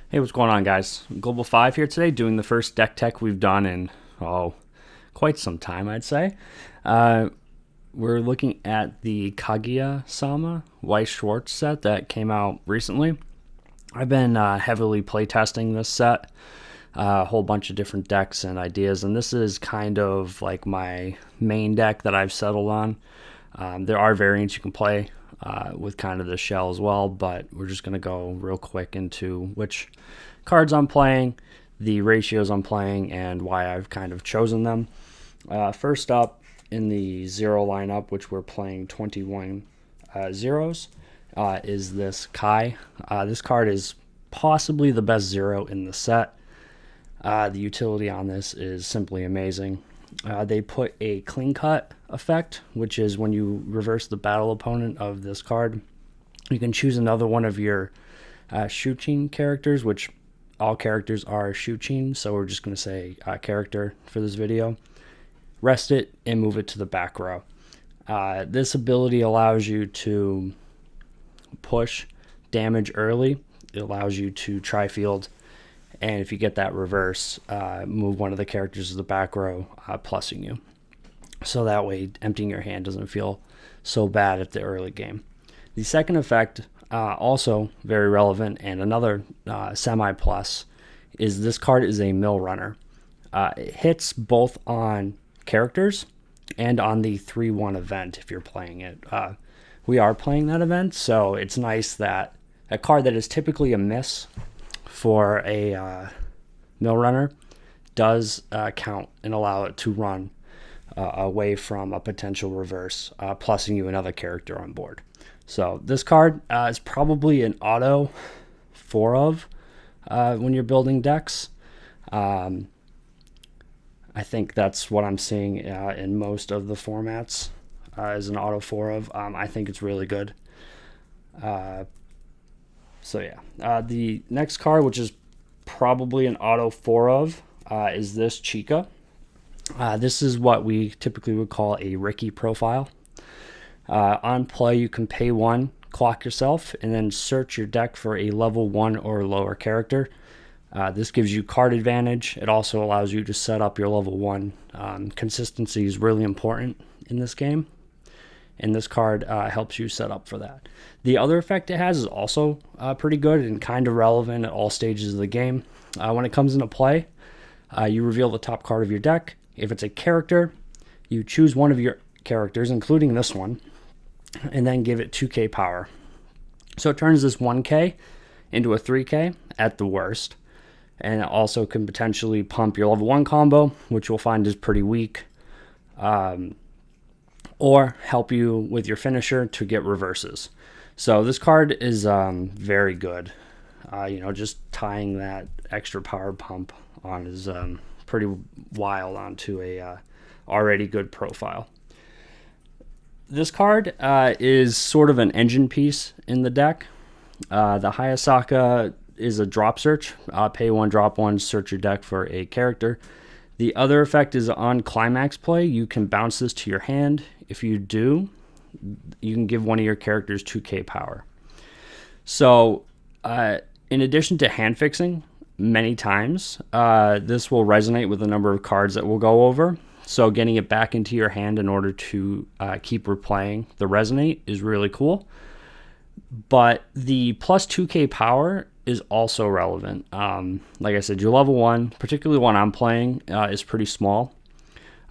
Hey, what's going on, guys? Global 5 here today, doing the first deck tech we've done in, quite some time, I'd say. We're looking at the Kaguya-Sama Weiss Schwarz set that came out recently. I've been heavily playtesting this set, a whole bunch of different decks and ideas, and this is kind of like my main deck that I've settled on. There are variants you can play with kind of the shell as well, but we're just going to go real quick into which cards I'm playing, the ratios I'm playing, and why I've kind of chosen them. First up in the zero lineup, which we're playing 21 zeros, is this Kai. This card is possibly the best zero in the set. The utility on this is simply amazing. They put a clean cut effect, which is when you reverse the battle opponent of this card, you can choose another one of your Shuchin characters, which all characters are Shuchin, so we're just going to say character for this video. Rest it and move it to the back row. This ability allows you to push damage early. It allows you to tri-field, and if you get that reverse, move one of the characters to the back row, plussing you. So that way, emptying your hand doesn't feel so bad at the early game. The second effect, also very relevant, and another semi-plus, is this card is a mill runner. It hits both on characters and on the 3-1 event if you're playing it. We are playing that event, so it's nice that a card that is typically a miss for a mill runner does count and allow it to run away from a potential reverse, plussing you another character on board. So this card is probably an auto 4 of when you're building decks. I think that's what I'm seeing in most of the formats is an auto 4 of. I think it's really good. The next card, which is probably an auto 4 of, is this Chica. This is what we typically would call a Ricky profile. On play, you can pay 1, clock yourself, and then search your deck for a level 1 or lower character. This gives you card advantage. It also allows you to set up your level 1. Consistency is really important in this game, and this card helps you set up for that. The other effect it has is also pretty good and kind of relevant at all stages of the game. When it comes into play, you reveal the top card of your deck. If it's a character, you choose one of your characters, including this one, and then give it 2k power. So it turns this 1k into a 3k at the worst, and it also can potentially pump your level 1 combo, which you'll find is pretty weak, or help you with your finisher to get reverses. So this card is very good. Just tying that extra power pump on is pretty wild onto a already good profile. This card is sort of an engine piece in the deck. The Hayasaka is a drop search. Pay 1, drop 1, search your deck for a character. The other effect is on climax play. You can bounce this to your hand. If you do, you can give one of your characters 2k power. So in addition to hand fixing many times, this will resonate with a number of cards that we'll go over. So getting it back into your hand in order to keep replaying the resonate is really cool. But the plus 2k power is also relevant. Like I said, your level 1, particularly one I'm playing, is pretty small.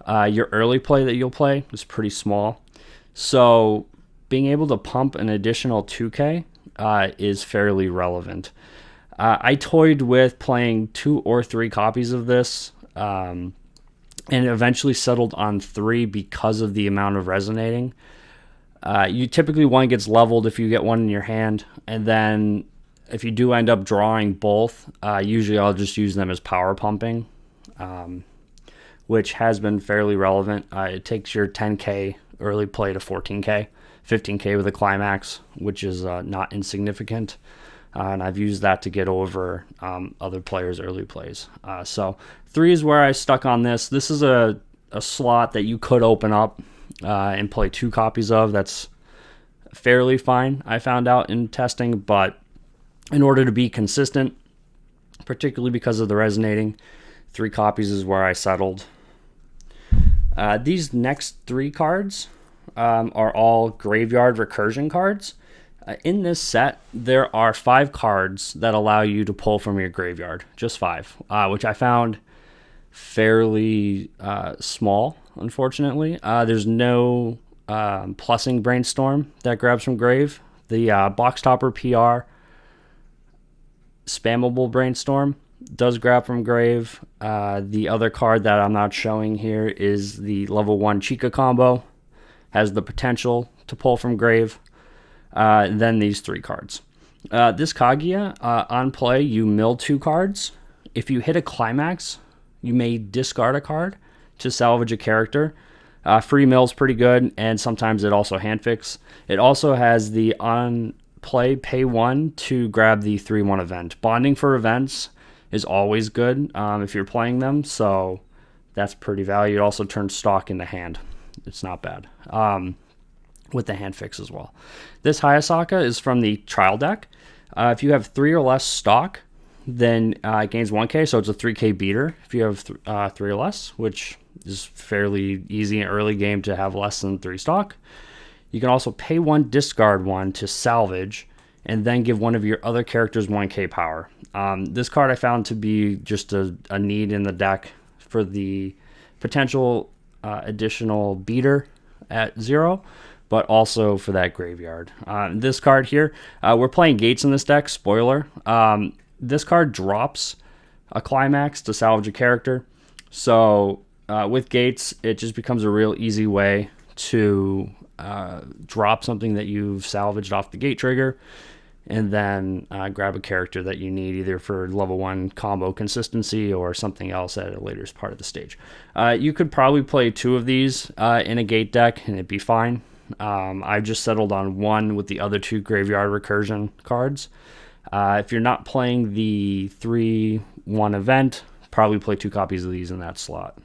Your early play that you'll play is pretty small. So being able to pump an additional 2k is fairly relevant. I toyed with playing 2 or 3 copies of this, and eventually settled on 3 because of the amount of resonating. You typically one gets leveled if you get one in your hand, and then if you do end up drawing both, usually I'll just use them as power pumping, which has been fairly relevant. It takes your 10k early play to 14k, 15k with a climax, which is not insignificant. And I've used that to get over other players' early plays. So 3 is where I stuck on this. This is a slot that you could open up and play 2 copies of. That's fairly fine, I found out in testing. But in order to be consistent, particularly because of the resonating. 3 copies is where I settled. These next 3 cards are all graveyard recursion cards. In this set, there are 5 cards that allow you to pull from your graveyard. Just 5, which I found fairly small, unfortunately. There's no plussing brainstorm that grabs from grave. The box topper PR spammable brainstorm does grab from grave. The other card that I'm not showing here is the level 1 Chica combo. Has the potential to pull from grave. Then these 3 cards. This Kaguya, on play, you mill 2 cards. If you hit a climax, you may discard a card to salvage a character. Free mill's pretty good, and sometimes it also handfix. It also has the on play pay 1 to grab the 3/1 event. Bonding for events is always good if you're playing them, so that's pretty valuable. It also turns stock into hand. It's not bad. With the hand fix as well. This Hayasaka is from the trial deck. If you have 3 or less stock, then it gains 1k, so it's a 3k beater if you have 3 or less, which is fairly easy in early game to have less than 3 stock. You can also pay 1, discard 1 to salvage, and then give one of your other characters 1k power. This card I found to be just a need in the deck for the potential additional beater at 0, but also for that graveyard. This card here, we're playing Gates in this deck, spoiler. This card drops a climax to salvage a character. So with Gates, it just becomes a real easy way to drop something that you've salvaged off the gate trigger, and then grab a character that you need either for level 1 combo consistency or something else at a later part of the stage. You could probably play 2 of these in a gate deck and it'd be fine. I've just settled on 1 with the other 2 graveyard recursion cards. If you're not playing the 3/1 event, probably play 2 copies of these in that slot.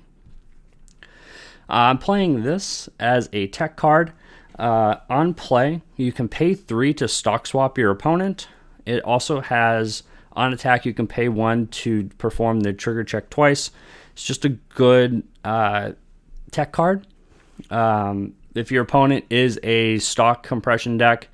I'm playing this as a tech card. On play, you can pay 3 to stock swap your opponent. It also has, on attack, you can pay 1 to perform the trigger check twice. It's just a good tech card. If your opponent is a stock compression deck,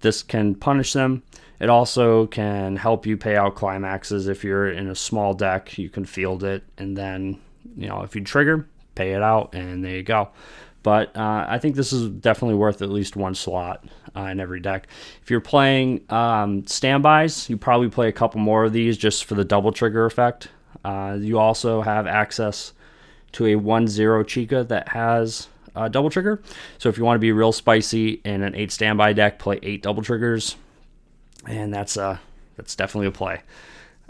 this can punish them. It also can help you pay out climaxes. If you're in a small deck, you can field it, and then, if you trigger, pay it out, and there you go. But I think this is definitely worth at least 1 slot in every deck. If you're playing standbys, you probably play a couple more of these just for the double trigger effect. You also have access to a 1/0 Chica that has double trigger. So if you want to be real spicy in an 8 standby deck, play 8 double triggers, and that's definitely a play.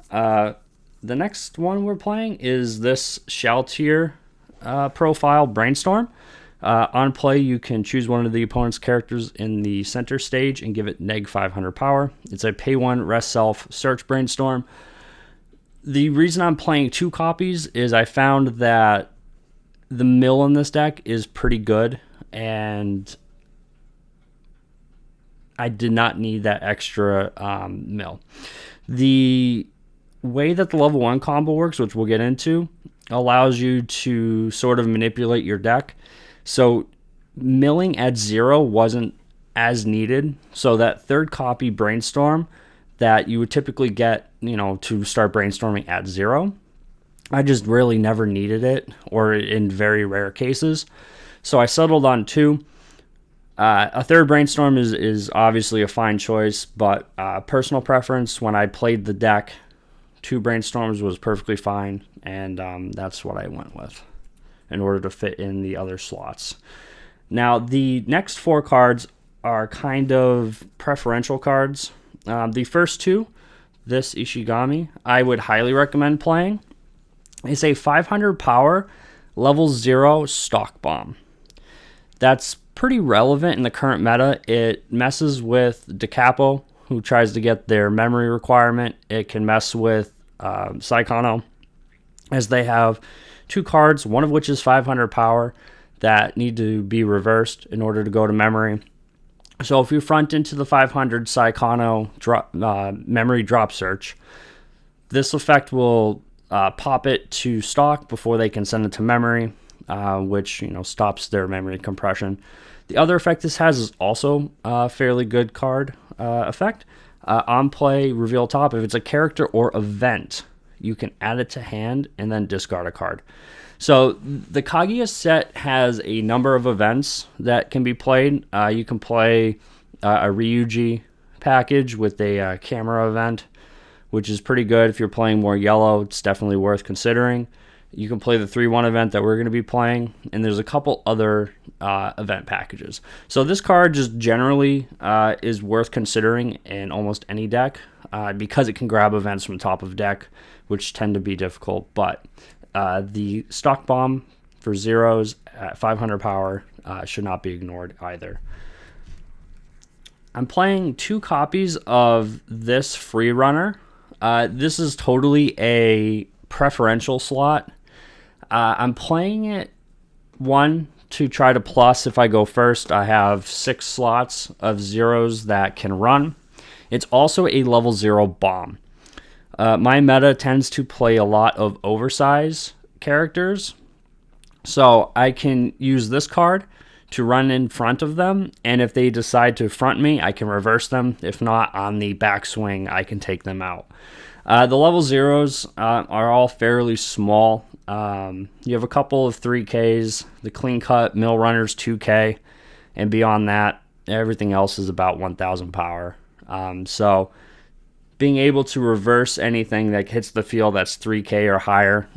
The next one we're playing is this Shaltier profile Brainstorm. On play, you can choose one of the opponent's characters in the center stage and give it neg 500 power. It's a pay 1 rest self search Brainstorm. The reason I'm playing 2 copies is I found that the mill in this deck is pretty good, and I did not need that extra mill. The way that the level 1 combo works, which we'll get into, allows you to sort of manipulate your deck. So milling at 0 wasn't as needed. So that 3rd copy Brainstorm that you would typically get, to start brainstorming at 0, I just really never needed it, or in very rare cases. So I settled on 2. A 3rd Brainstorm is obviously a fine choice, but personal preference, when I played the deck, 2 Brainstorms was perfectly fine, and that's what I went with in order to fit in the other slots. Now, the next 4 cards are kind of preferential cards. The first 2, this Ishigami, I would highly recommend playing. It's a 500 power, level 0 stock bomb. That's pretty relevant in the current meta. It messes with Decapo, who tries to get their memory requirement. It can mess with Saikano, as they have 2 cards, one of which is 500 power, that need to be reversed in order to go to memory. So if you front into the 500 Saikano memory drop search, This effect will pop it to stock before they can send it to memory, which stops their memory compression. The other effect this has is also a fairly good card effect. On play, reveal top. If it's a character or event, you can add it to hand and then discard a card. So the Kaguya set has a number of events that can be played. You can play a Ryuji package with a camera event, which is pretty good. If you're playing more yellow, it's definitely worth considering. You can play the 3-1 event that we're going to be playing, and there's a couple other event packages. So this card just generally is worth considering in almost any deck because it can grab events from top of deck, which tend to be difficult. But the stock bomb for zeros at 500 power should not be ignored either. I'm playing 2 copies of this free runner. This is totally a preferential slot. I'm playing it, 1, to try to plus if I go first. I have 6 slots of zeros that can run. It's also a level 0 bomb. My meta tends to play a lot of oversized characters, so I can use this card to run in front of them, and if they decide to front me, I can reverse them. If not, on the backswing, I can take them out. The level zeros are all fairly small. You have a couple of 3Ks, the clean cut mill runners 2K, and beyond that, everything else is about 1000 power. So being able to reverse anything that hits the field that's 3K or higher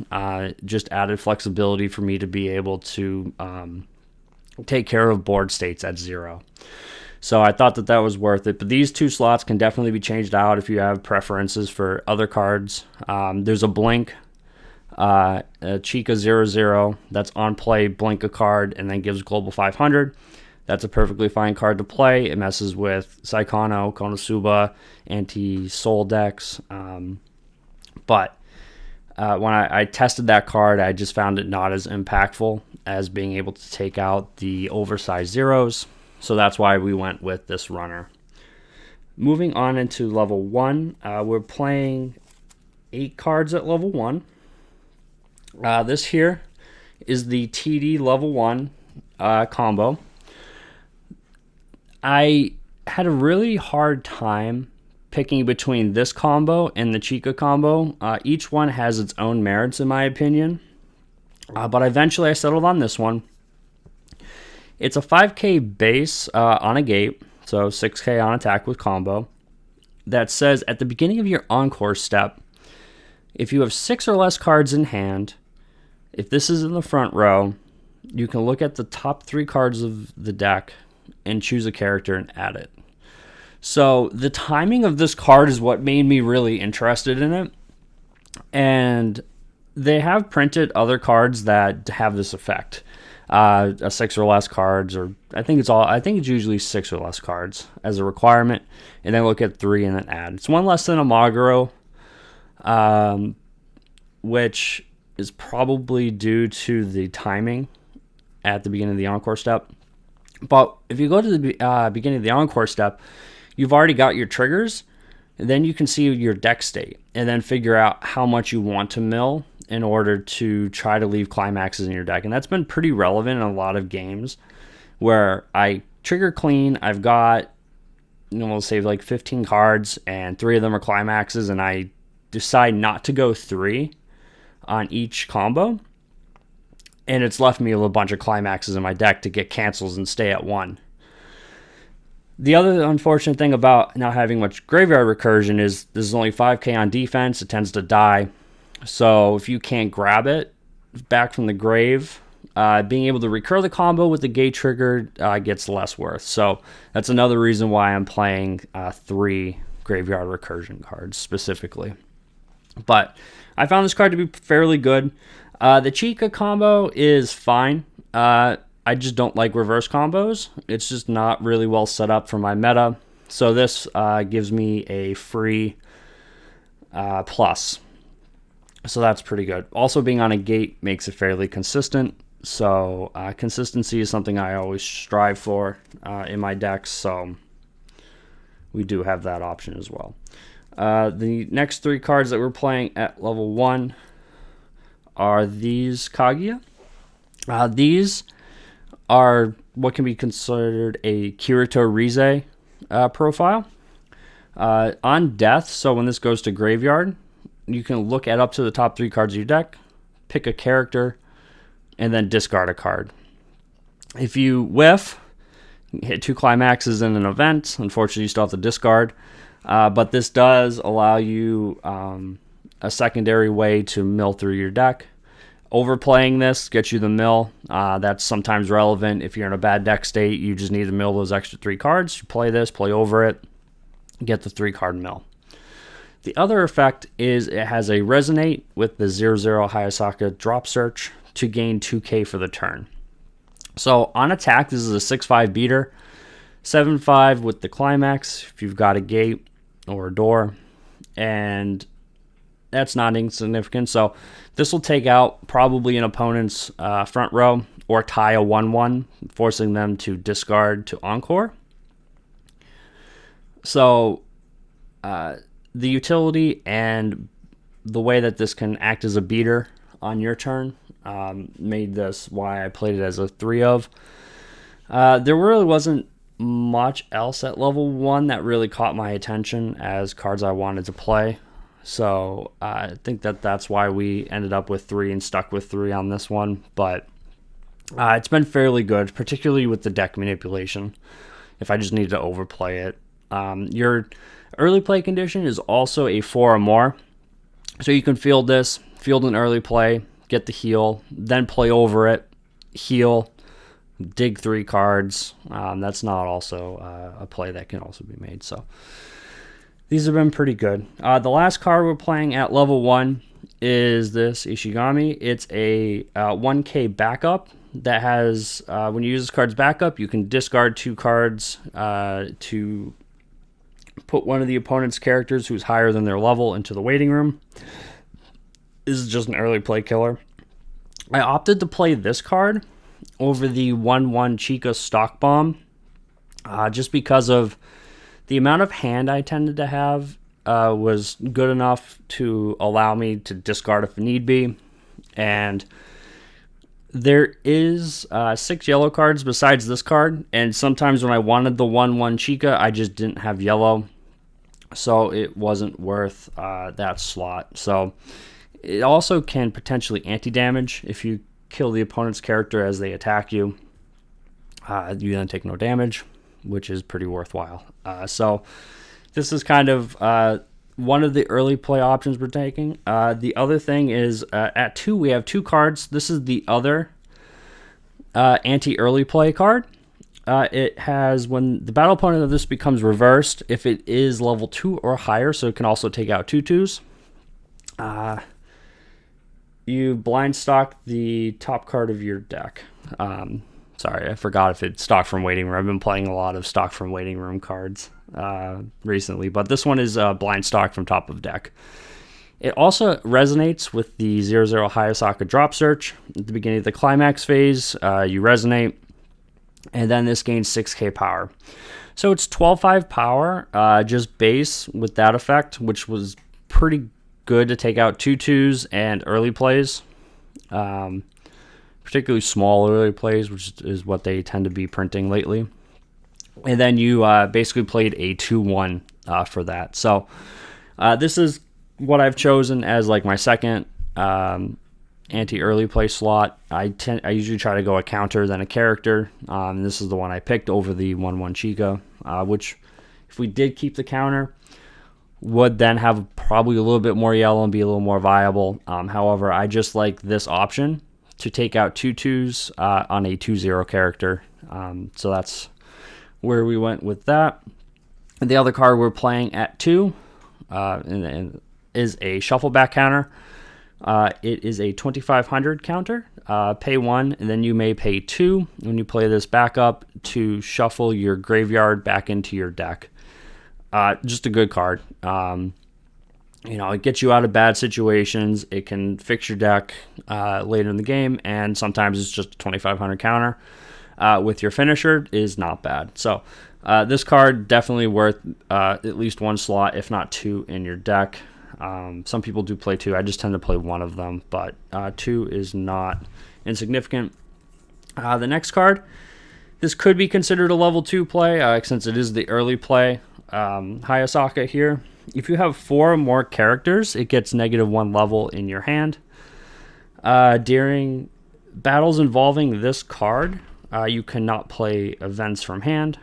just added flexibility for me to be able to take care of board states at 0. So I thought that was worth it. But these 2 slots can definitely be changed out if you have preferences for other cards. There's a blink, a Chica 00 that's on play, blink a card, and then gives global 500. That's a perfectly fine card to play. It messes with Saikano, Konosuba, anti-soul decks. But when I tested that card, I just found it not as impactful as being able to take out the oversized zeros. So that's why we went with this runner. Moving on into level 1, we're playing 8 cards at level 1. This here is the TD level 1 combo. I had a really hard time picking between this combo and the Chica combo. Each one has its own merits, in my opinion. But eventually I settled on this one. It's a 5K base on a gate, so 6K on attack with combo, that says at the beginning of your encore step, if you have 6 or less cards in hand, if this is in the front row, you can look at the top 3 cards of the deck and choose a character and add it. So the timing of this card is what made me really interested in it. And they have printed other cards that have this effect. A 6 or less cards, or I think it's usually 6 or less cards as a requirement, and then look at 3 and then add. It's 1 less than a Maguro, which is probably due to the timing at the beginning of the encore step. But if you go to the beginning of the encore step, you've already got your triggers, and then you can see your deck state, and then figure out how much you want to mill in order to try to leave climaxes in your deck. And that's been pretty relevant in a lot of games where I trigger clean. I've got, we'll say like 15 cards, and 3 of them are climaxes, and I decide not to go 3 on each combo. And it's left me with a bunch of climaxes in my deck to get cancels and stay at 1. The other unfortunate thing about not having much graveyard recursion is this is only 5K on defense. It tends to die. So if you can't grab it back from the grave, being able to recur the combo with the gate trigger gets less worth. So that's another reason why I'm playing 3 graveyard recursion cards specifically. But I found this card to be fairly good. The Chica combo is fine. I just don't like reverse combos. It's just not really well set up for my meta. So this gives me a free plus. So that's pretty good. Also, being on a gate makes it fairly consistent. So consistency is something I always strive for in my decks. So we do have that option as well. The next 3 cards that we're playing at level 1 are these Kaguya. These are what can be considered a Kirito Rize profile. On death, so when this goes to graveyard, you can look at up to the top 3 cards of your deck, pick a character, and then discard a card. If you whiff, hit 2 climaxes in an event, unfortunately you still have to discard, but this does allow you a secondary way to mill through your deck. Overplaying this gets you the mill. That's sometimes relevant. If you're in a bad deck state, you just need to mill those extra 3 cards. You play this, play over it, get the 3-card mill. The other effect is it has a resonate with the 0/0 Hayasaka drop search to gain 2k for the turn. So on attack, this is a 6/5 beater, 7/5 with the climax if you've got a gate or a door, and that's not insignificant. So this will take out probably an opponent's front row or tie a 1/1, forcing them to discard to encore. So the utility and the way that this can act as a beater on your turn made this why I played it as a 3 of. There really wasn't much else at level 1 that really caught my attention as cards I wanted to play. So I think that's why we ended up with 3 and stuck with 3 on this one. But it's been fairly good, particularly with the deck manipulation, if I just need to overplay it. Your early play condition is also a 4 or more. So you can field this, field an early play, get the heal, then play over it, heal, dig 3 cards. That's not also a play that can also be made. So these have been pretty good. The last card we're playing at level 1 is this Ishigami. It's a 1k backup that has, when you use this card's backup, you can discard 2 cards to put one of the opponent's characters who's higher than their level into the waiting room. This is just an early play killer. I opted to play this card over the 1/1 Chica Stock Bomb just because of the amount of hand I tended to have was good enough to allow me to discard if need be. And there is 6 yellow cards besides this card, and sometimes when I wanted the 1/1 Chica, I just didn't have yellow, so it wasn't worth that slot. So it also can potentially anti-damage if you kill the opponent's character as they attack you. You then take no damage, which is pretty worthwhile. So this is kind of one of the early play options we're taking. The other thing is at 2, we have 2 cards. This is the other anti-early play card. It has, when the battle opponent of this becomes reversed, if it is level 2 or higher, so it can also take out 2/2s. You blind stock the top card of your deck. Sorry, I forgot if it's stock from waiting room. I've been playing a lot of stock from waiting room cards recently, but this one is blind stock from top of deck. It also resonates with the 0/0 Hayasaka drop search. At the beginning of the climax phase, you resonate, and then this gains 6k power. So it's 12/5 power, just base with that effect, which was pretty good to take out 2/2s and early plays. Particularly small early plays, which is what they tend to be printing lately. And then you basically played a 2/1 for that. So this is what I've chosen as like my second anti-early play slot. I usually try to go a counter than a character. This is the one I picked over the 1/1 Chica, which if we did keep the counter, would then have probably a little bit more yellow and be a little more viable. However, I just like this option to take out 2/2s on a 2/0 character. So that's where we went with that. And the other card we're playing at 2 is a shuffle back counter. It is a 2500 counter. Pay 1, and then you may pay 2 when you play this backup to shuffle your graveyard back into your deck. Just a good card. It gets you out of bad situations. It can fix your deck later in the game, and sometimes it's just a 2500 counter. with your finisher is not bad. So this card definitely worth at least one slot, if not two, in your deck. Some people do play two. I just tend to play one of them, but two is not insignificant. The next card, this could be considered a level 2 play since it is the early play. Hayasaka here. If you have 4 or more characters, it gets -1 level in your hand. During battles involving this card, you cannot play events from hand,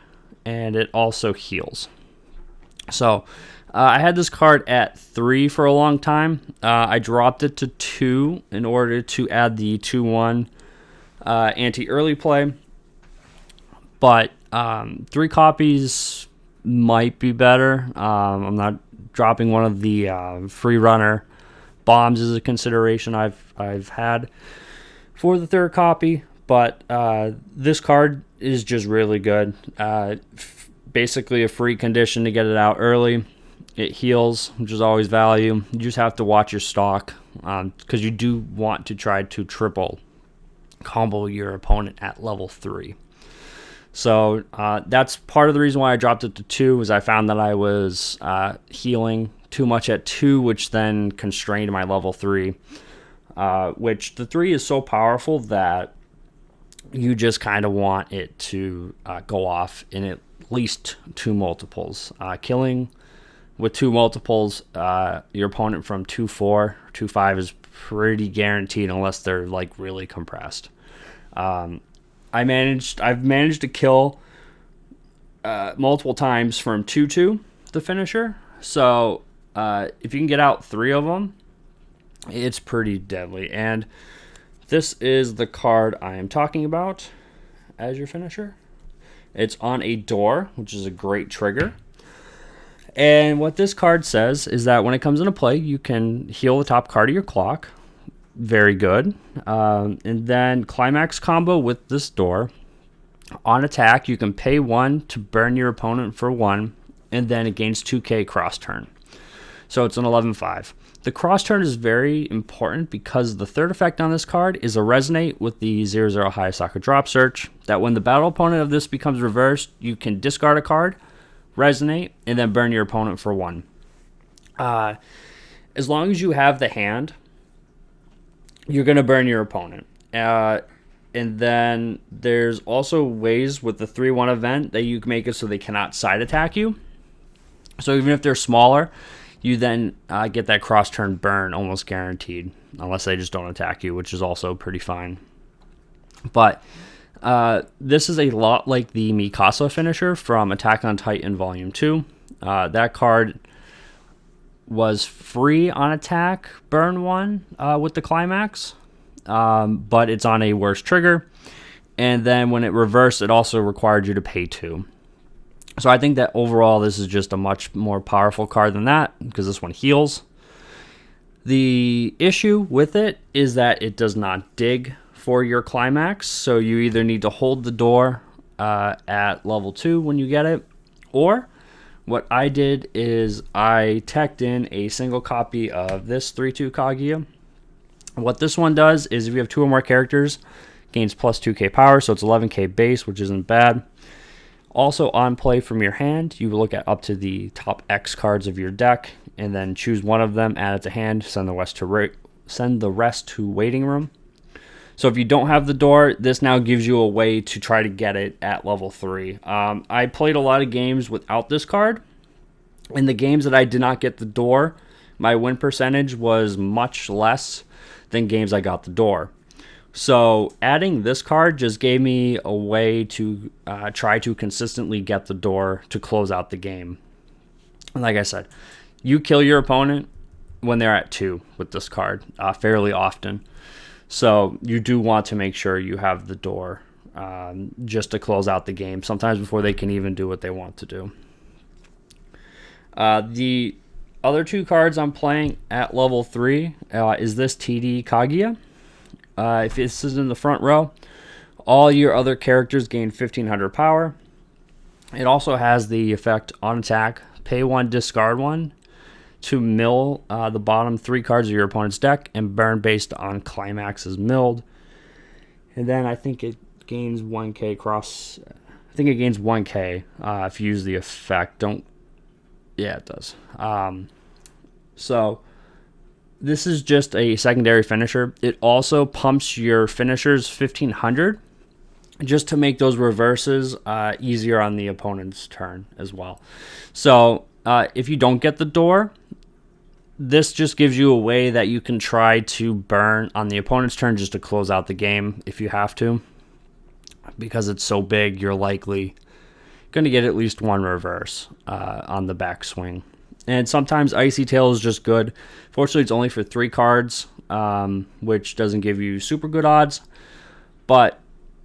and it also heals. So I had this card at 3 for a long time. I dropped it to 2 in order to add the 2/1 anti-early play. But 3 copies might be better. I'm not dropping one of the free runner bombs as a consideration I've had for the 3rd copy. But this card is just really good. Basically a free condition to get it out early. It heals, which is always value. You just have to watch your stock because you do want to try to triple combo your opponent at level 3. So that's part of the reason why I dropped it to 2, is I found that I was healing too much at 2, which then constrained my level 3, which the 3 is so powerful that you just kind of want it to go off in at least 2 multiples. Killing with 2 multiples, your opponent from 2/4, 2/5 is pretty guaranteed unless they're like really compressed. I've managed to kill multiple times from 2/2 the finisher. So if you can get out 3 of them, it's pretty deadly. And this is the card I am talking about as your finisher. It's on a door, which is a great trigger. And what this card says is that when it comes into play, you can heal the top card of your clock. Very good. And then climax combo with this door. On attack, you can pay 1 to burn your opponent for 1, and then it gains 2k cross turn. So it's an 11/5. The cross turn is very important because the 3rd effect on this card is a resonate with the 0/0 Hayasaka drop search. That when the battle opponent of this becomes reversed, you can discard a card, resonate, and then burn your opponent for 1. As long as you have the hand, you're going to burn your opponent. And then there's also ways with the 3/1 event that you can make it so they cannot side attack you. So even if they're smaller, you then get that cross turn burn almost guaranteed, unless they just don't attack you, which is also pretty fine. But this is a lot like the Mikasa finisher from Attack on Titan Volume 2. That card was free on attack, burn 1 with the climax, but it's on a worse trigger. And then when it reversed, it also required you to pay 2. So I think that overall this is just a much more powerful card than that, because this one heals. The issue with it is that it does not dig for your climax, so you either need to hold the door at level 2 when you get it, or what I did is I teched in a single copy of this 3/2 Kaguya. What this one does is if you have 2 or more characters, gains plus 2k power, so it's 11k base, which isn't bad. Also on play from your hand, you look at up to the top X cards of your deck, and then choose one of them, add it to hand, send the rest to waiting room. So if you don't have the door, this now gives you a way to try to get it at level 3. I played a lot of games without this card. In the games that I did not get the door, my win percentage was much less than games I got the door. So adding this card just gave me a way to try to consistently get the door to close out the game. And like I said, you kill your opponent when they're at 2 with this card fairly often. So you do want to make sure you have the door just to close out the game, sometimes before they can even do what they want to do. The other 2 cards I'm playing at level 3 is this TD Kaguya. If this is in the front row, all your other characters gain 1500 power. It also has the effect on attack, pay 1, discard 1 to mill the bottom 3 cards of your opponent's deck and burn based on climaxes milled. And then I think it gains 1k cross. I think it gains 1k if you use the effect. Yeah, it does. So this is just a secondary finisher. It also pumps your finishers 1500 just to make those reverses easier on the opponent's turn as well. So if you don't get the door, this just gives you a way that you can try to burn on the opponent's turn just to close out the game if you have to. Because it's so big, you're likely going to get at least one reverse on the backswing. And sometimes Icy Tail is just good. Fortunately, it's only for 3 cards, which doesn't give you super good odds. But,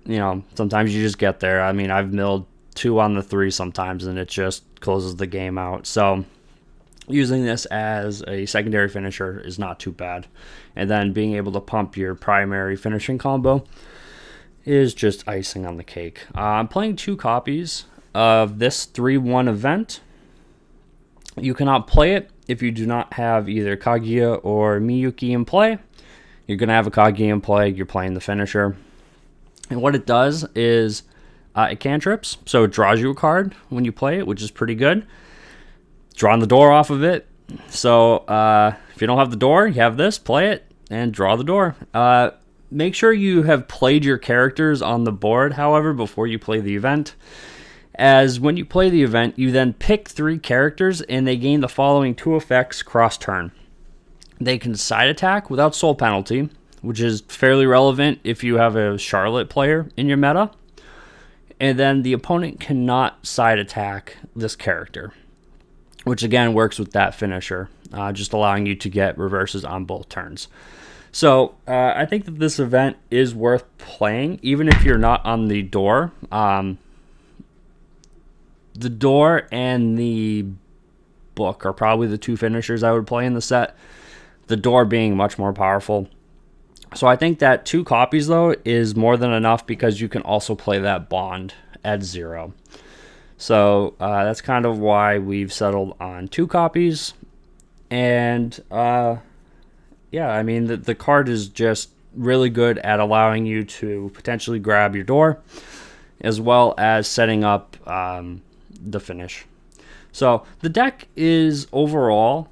you know, sometimes you just get there. I mean, I've milled 2 on the 3 sometimes, and it just closes the game out. So using this as a secondary finisher is not too bad. And then being able to pump your primary finishing combo is just icing on the cake. I'm playing 2 copies of this 3-1 event. You cannot play it if you do not have either Kaguya or Miyuki in play. You're going to have a Kaguya in play. You're playing the finisher. And what it does is it cantrips. So it draws you a card when you play it, which is pretty good. Drawing the door off of it. So if you don't have the door, you have this, play it, and draw the door. Make sure you have played your characters on the board, however, before you play the event. As when you play the event, you then pick 3 characters, and they gain the following 2 effects cross-turn. They can side attack without soul penalty, which is fairly relevant if you have a Charlotte player in your meta. And then the opponent cannot side attack this character, which again works with that finisher, just allowing you to get reverses on both turns. So I think that this event is worth playing, even if you're not on the door. The door and the book are probably the 2 finishers I would play in the set. The door being much more powerful. So I think that 2 copies, though, is more than enough because you can also play that bond at 0. So that's kind of why we've settled on 2 copies. And yeah, I mean, the card is just really good at allowing you to potentially grab your door, as well as setting up the finish. So the deck is overall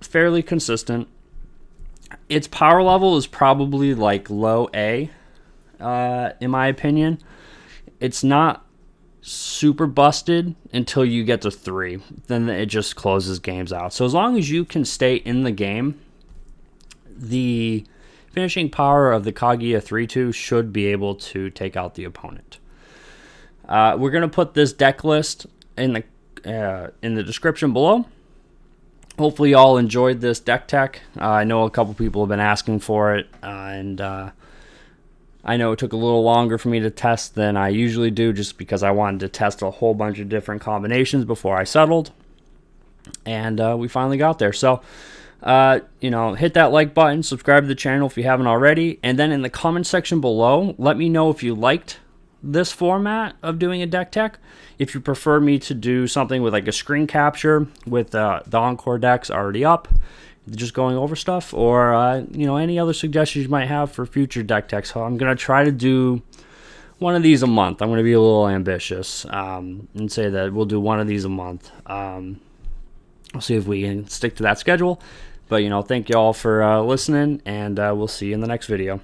fairly consistent. Its power level is probably like low A, in my opinion. It's not super busted until you get to 3. Then it just closes games out. So as long as you can stay in the game, the finishing power of the Kaguya 3-2 should be able to take out the opponent. We're going to put this deck list in the description below. Hopefully y'all enjoyed this deck tech. I know a couple people have been asking for it, and I know it took a little longer for me to test than I usually do, just because I wanted to test a whole bunch of different combinations before I settled. And we finally got there. So, you know, hit that like button, subscribe to the channel if you haven't already, and then in the comment section below, let me know if you liked this format of doing a deck tech. If you prefer me to do something with like a screen capture with the Encore decks already up, just going over stuff, or you know, any other suggestions you might have for future deck techs. So I'm gonna try to do one of these a month. I'm gonna be a little ambitious and say that we'll do one of these a month. We'll see if we can stick to that schedule. But you know, thank you all for listening, and we'll see you in the next video.